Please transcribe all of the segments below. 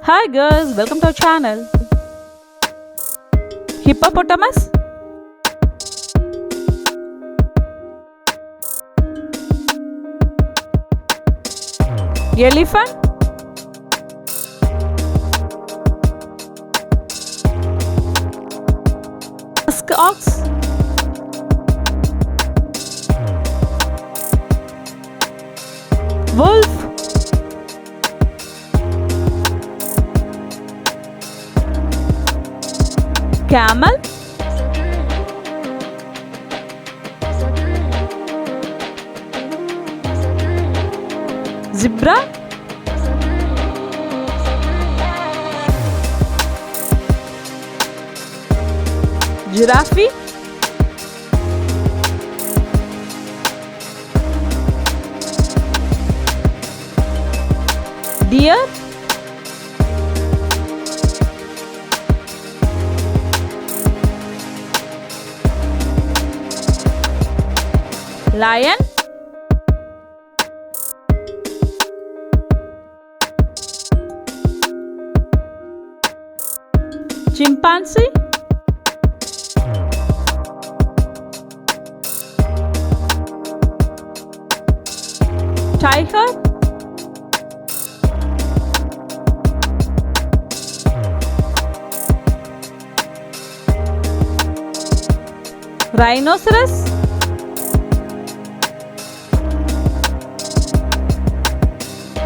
Hi guys, welcome to our channel. Hippopotamus, elephant, musk ox, wolf, camel, zebra, giraffe, deer, lion, chimpanzee, tiger, rhinoceros.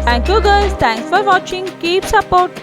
Thank you guys. Thanks for watching. Keep support.